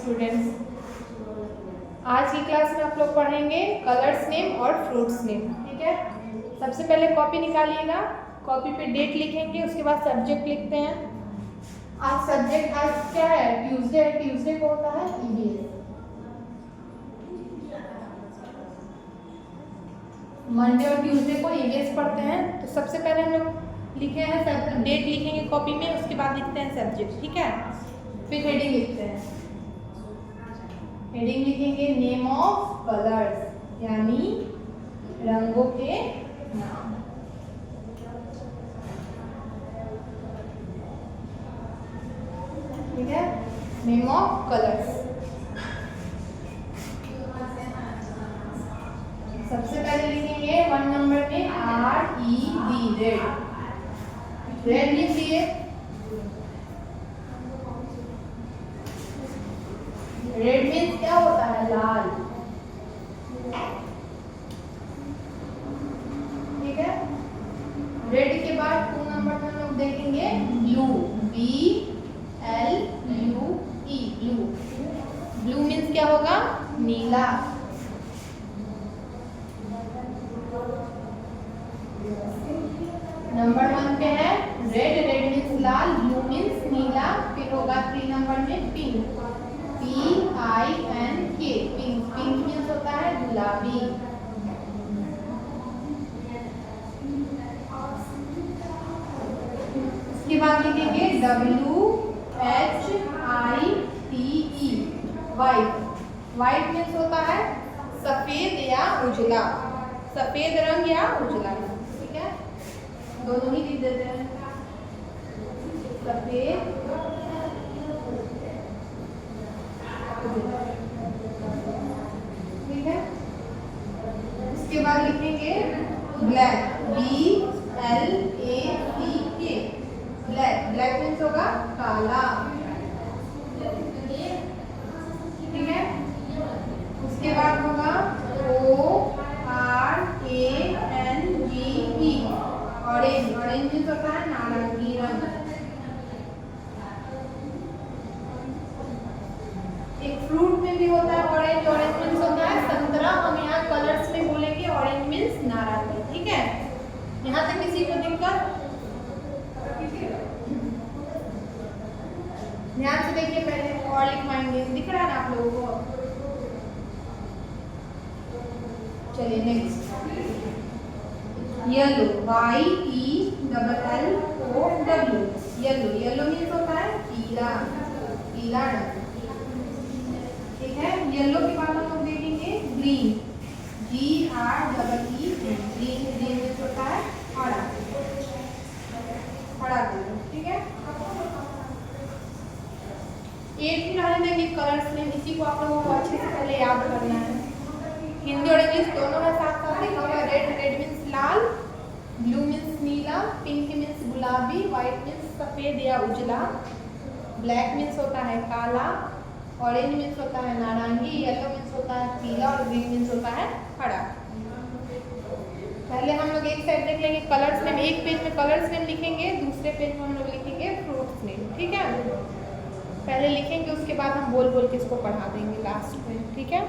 Students, आज की class में आप लोग पढ़ेंगे कलर्स नेम और फ्रूट्स नेम। ठीक है, सबसे पहले कॉपी निकालिएगा, कॉपी पे डेट लिखेंगे, उसके बाद सब्जेक्ट लिखते हैं। आज सब्जेक्ट आज क्या है? ट्यूसडे है। ट्यूसडे को होता है ईवीएस। मंडे और ट्यूसडे को ईवीएस पढ़ते हैं। तो सबसे पहले हम लोग लिखे हैं डेट लिखेंगे कॉपी में, उसके बाद लिखते हैं सब्जेक्ट। ठीक है, फिर हेडिंग लिखते हैं। हेडिंग लिखेंगे नेम ऑफ कलर्स, यानी रंगों के नाम। ठीक है, नेम ऑफ कलर्स। सबसे पहले लिखेंगे 1 नंबर में RED, रेड। रेड लिख लिए। रेड मीन्स क्या होता है? लाल। ठीक है, रेड के बाद 2 नंबर में हम लोग देखेंगे blue, BLUE, blue. Blue means क्या होगा? नीला। नंबर 1 पे है रेड, रेड मीन्स लाल, ब्लू मीन्स नीला। फिर होगा 3 नंबर में pink, PINK, pink. Pink means होता है गुलाबी। इसके बाद लिखेंगे WHITE, व्हाइट। व्हाइट मीन्स होता है सफेद या उजला, सफेद रंग या उजला। ठीक है, दोनों ही लिख देते हैं, सफेद। ठीक है, इसके बाद लिखेंगे black, BLACK, black. Black means होगा काला। ठीक है, उसके बाद होगा ORANGE, ऑरेंज। ऑरेंज मीन्स होता है नारंगी रंग। एक फ्रूट में भी होता है ऑरेंज। ऑरेंज मीन्स होता है संतरा। हम यहाँ कलर्स में बोलेंगे ऑरेंज मीन्स नारंगी। ठीक है, यहाँ तक किसी को दिक्कत? ध्यान से देखिए, पहले और लिखवाएंगे, दिख रहा है ना आप लोगों को? चलिए next, yellow, YELLOW, yellow. Yellow means होता है पीला, पीला रंग। ठीक है, येलो के बाद हम लोग देखेंगे green, GREE, green. Green means होता है हरा, हरा कलर। ठीक है, एक ही रहने देंगे कलर्स में, इसी को आप लोगों को अच्छे से पहले याद करना है। हिंदी और इंग्लिश दोनों में साथ साथ लिखा हुआ है। रेड, रेड मीन्स लाल, ब्लू मीन्स नीला, पिंक मीन्स गुलाबी, व्हाइट मीन्स सफेद या उजला, ब्लैक मीन्स होता है काला, ऑरेंज मीन्स होता है नारंगी, येलो मीन्स होता है पीला और ग्रीन मीन्स होता है हरा। पहले हम लोग एक साइड देख लेंगे कलर्स नेम। एक पेज में कलर्स नेम लिखेंगे, दूसरे पेज में हम लोग लिखेंगे फ्रूट्स नेम। ठीक है, पहले लिखेंगे, उसके बाद हम बोल बोल के इसको पढ़ा देंगे लास्ट में। ठीक है,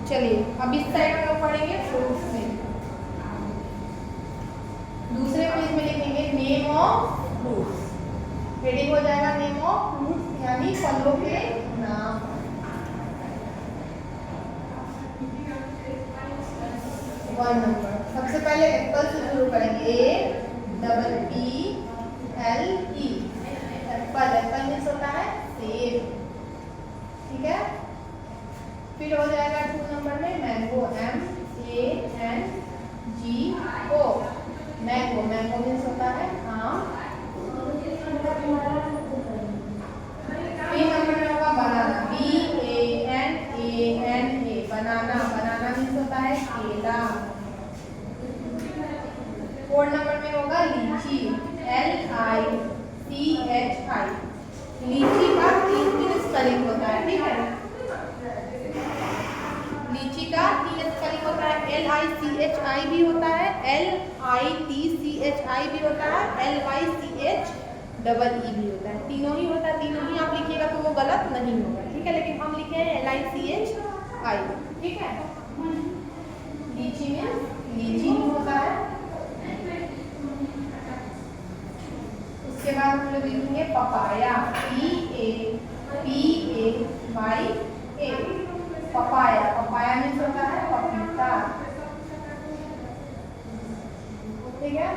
चलिए अब इस साइड हम लोग पढ़ेंगे फ्रूट्स नेम। दूसरे पेज में लिखेंगे नेम ऑफ फ्रूट्स। हेडिंग हो जाएगा नेम ऑफ फ्रूट्स, यानी फलों के नाम। वन नंबर, सबसे पहले एप्पल से शुरू करेंगे, APPLE, एप्पल। एप्पल मीन्स होता है सेब। ठीक है, फिर हो जाएगा 2 नंबर में mango, MANGO, mango. Mango means होता है आम। 3 नंबर में होगा बनाना, BANANA, बनाना। बनाना मीन्स होता है केला। 4 नंबर में होगा लीची, LICHI, लीची का 3 स्पेलिंग होता है। ठीक है, लीची का 3 स्पेलिंग होता है, LICHI भी होता है, LITCHI भी होता है, LYCH डबल ई भी होता है, तीनों ही होता है, तीनों ही आप लिखिएगा तो वो गलत नहीं होगा, ठीक है। लेकिन हम लिखे हैं LICHI, ठीक है। लीची में लीची ही होता है। उसके बाद हम लोग लिखेंगे papaya, PAPAYA, papaya. Papaya means होता है पपीता, ठीक है।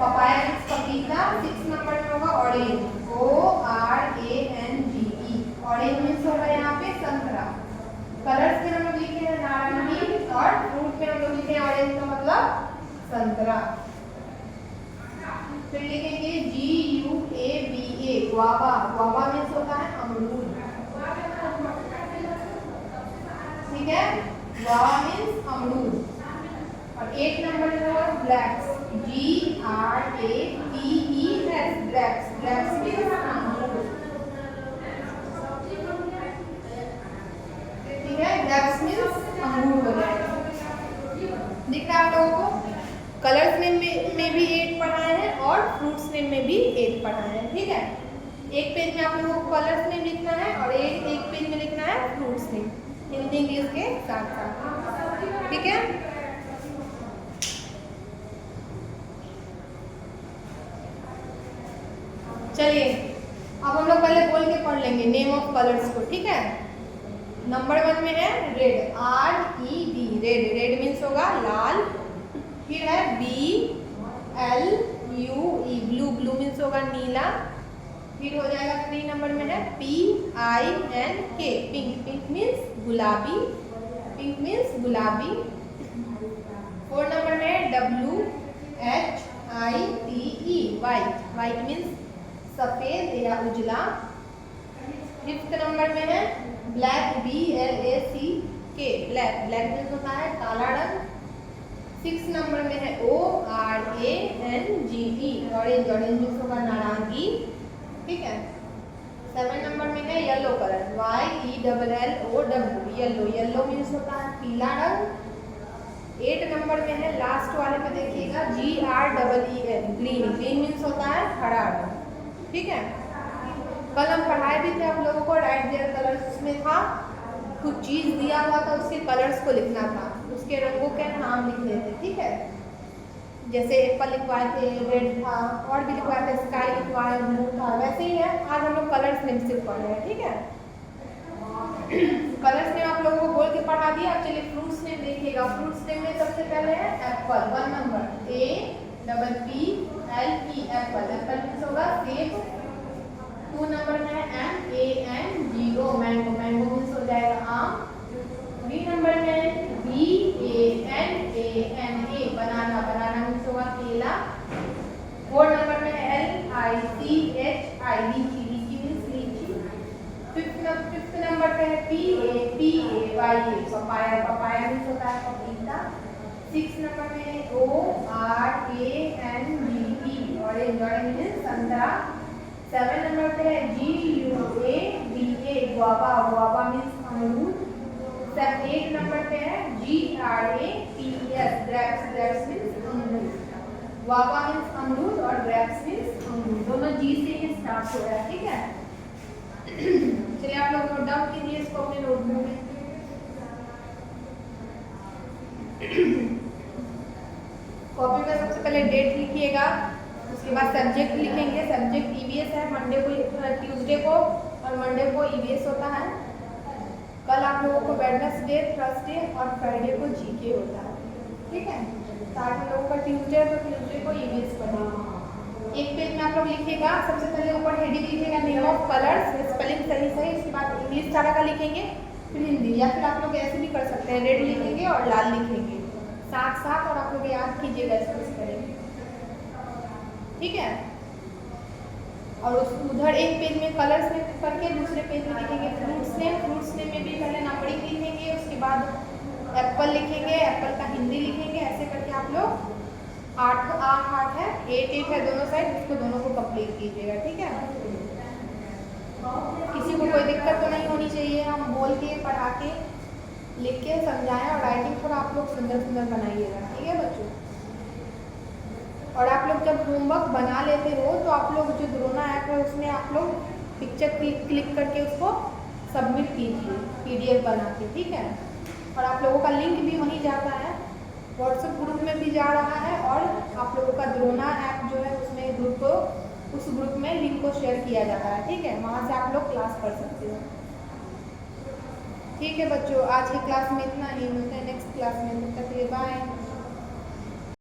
पपाया मीन्स पपीता। 6 नंबर में होगा ऑरेंज, ORANGE, ऑरेंज मीन्स होगा यहाँ पे संतरा। कलर्स में हम लोग लिखे हैं नारंगी, और फ्रूट में हम लोग लिखे हैं ऑरेंज का मतलब संतरा। फिर लिखेंगे GUAVA, गुआवा। गुआवा मीन्स होता है अमरूद, ठीक है। गुआवा मीन्स अमरूद। और 8 नंबर में होगा grapes, GRAPES, grapes. Grapes means अंगूर, ठीक है। ग्रेप्स मीन्स अंगूर हो जाएगा। दिख रहा है आप लोगों को? कलर्स नेम में भी 8 पढ़ाए हैं और फ्रूट्स नेम में भी 8 पढ़ाए हैं, ठीक है। एक पेज में आप लोगों को कलर्स नेम लिखना है और एक पेज में लिखना है फ्रूट्स नेम, हिंदी इंग्लिश के साथ साथ, ठीक है। चलिए अब हम लोग पहले बोल के पढ़ लेंगे नेम ऑफ कलर्स को, ठीक है। नंबर 1 में है red, RED, red. Red means होगा लाल। फिर है BLUE, ब्लू। ब्लू मीन्स होगा नीला। फिर हो जाएगा 3 नंबर में है PINK, पिंक। पिंक मीन्स गुलाबी, पिंक मीन्स गुलाबी। 4 नंबर में है WHITE, वाइट। वाइट मीन्स सफेद या उजला। 5th नंबर में है black, BLACK, black. Black means होता है काला रंग। 6 नंबर में है ORANGE, ऑरेंज। ऑरेंज मीन्स होगा नारंगी, ठीक है। 7 नंबर में है yellow colour, YELLOW, yellow. Yellow means होता है पीला रंग। 8 नंबर में है लास्ट वाले पे देखिएगा GREEN, ग्रीन। ग्रीन मीन्स होता है हरा रंग, ठीक है। कल हम पढ़ाए भी थे आप लोगों को राइट देयर कलर्स, उसमें था कुछ चीज दिया हुआ था, उसके कलर्स को लिखना था, उसके रंगों के नाम लिखने थे, ठीक है। जैसे एप्पल लिखवाए थे, रेड था, और भी लिखवाए थे, स्काई लिखवाए, ब्लू था। वैसे ही है, आज हम लोग कलर्स नेम सिर्फ पढ़ रहे हैं, ठीक है। कलर्स नेम आप लोगों को बोल के पढ़ा दिया। अब चलिए फ्रूट्स नेम देखिएगा। फ्रूट्स नेम में सबसे पहले है Apple, 1 number, APPLE, Apple. Apple means होगा सेब। 2 नंबर में है MANGO, मैंगो। मैंगो मीन्स हो जाएगा आम। 3 नंबर में है BANANA, बनाना। बनाना मीन्स होगा केला। 4 नंबर में है LICHI, लीची। लीची मीन्स लीची। 5th नंबर पे है PAPAYA, पपाया। पपाया मीन्स होता है पपीता। 6 नंबर में है ORANGE, ऑरेंज। ऑरेंज मीन्स संतरा। 7 नंबर पे है GUAVA, गुआवा। गुआवा मीन्स अमरूद। 8 नंबर पे है GRAPES, ग्रेप्स। ग्रेप्स मीन्स अमरूद। गुआवा मीन्स अमरूद और ग्रेप्स मीन्स अमरूद, दोनों G से ही स्टार्ट हो रहा है, ठीक है। चलिए आप लोग नोट डाउन कीजिए इसको अपने नोटबुक में। कॉपी में सबसे पहले डेट लिखिएगा, उसके बाद सब्जेक्ट लिखेंगे। सब्जेक्ट EVS है, मंडे को, ट्यूसडे को और मंडे को EVS होता है। कल आप लोगों को वेडनेसडे, थर्सडे और फ्राइडे को GK होता है, ठीक है। तो आज हम लोगों का ट्यूसडे है, तो ट्यूसडे को EVS पढ़ेंगे। एक पेज में आप लोग लिखिएगा, सबसे पहले ऊपर हेडिंग लिखिएगा नेम ऑफ कलर्स, स्पेलिंग सही सही। उसके बाद इंग्लिश सारा का लिखेंगे, फिर हिंदी। या फिर आप लोग ऐसे भी कर सकते हैं, रेड लिखेंगे और लाल लिखेंगे साथ साथ, और आप लोग याद कीजिएगा इसको करेंगे, ठीक है। और उस उधर एक पेज में कलर्स में करके दूसरे पेज में लिखेंगे फ्रूट्स नेम। फ्रूट्स नेम में भी पहले नंबरिंग लिखेंगे, उसके बाद एप्पल लिखेंगे, एप्पल का हिंदी लिखेंगे। ऐसे करके आप लोग 8 है, 8 है दोनों साइड, उसको दोनों को कंप्लीट कीजिएगा, ठीक है। किसी को कोई दिक्कत तो नहीं होनी चाहिए। हम बोल के, पढ़ा के, लिख के समझाएं, और राइटिंग थोड़ा आप लोग सुंदर सुंदर बनाइएगा, ठीक है बच्चों। और आप लोग जब होमवर्क बना लेते हो तो आप लोग जो द्रोना ऐप है उसमें आप लोग पिक्चर क्लिक करके उसको सबमिट कीजिए PDF बना के, ठीक है। और आप लोगों का लिंक भी वहीं जाता है, व्हाट्सएप ग्रुप में भी जा रहा है, और आप लोगों का द्रोना ऐप जो है उसमें उस ग्रुप में लिंक को शेयर किया जाता है, ठीक है। वहाँ से आप लोग क्लास कर सकते हो। ठीक है बच्चों, आज की क्लास में इतना ही, मिलते हैं नेक्स्ट क्लास में, तब तक के लिए बाय।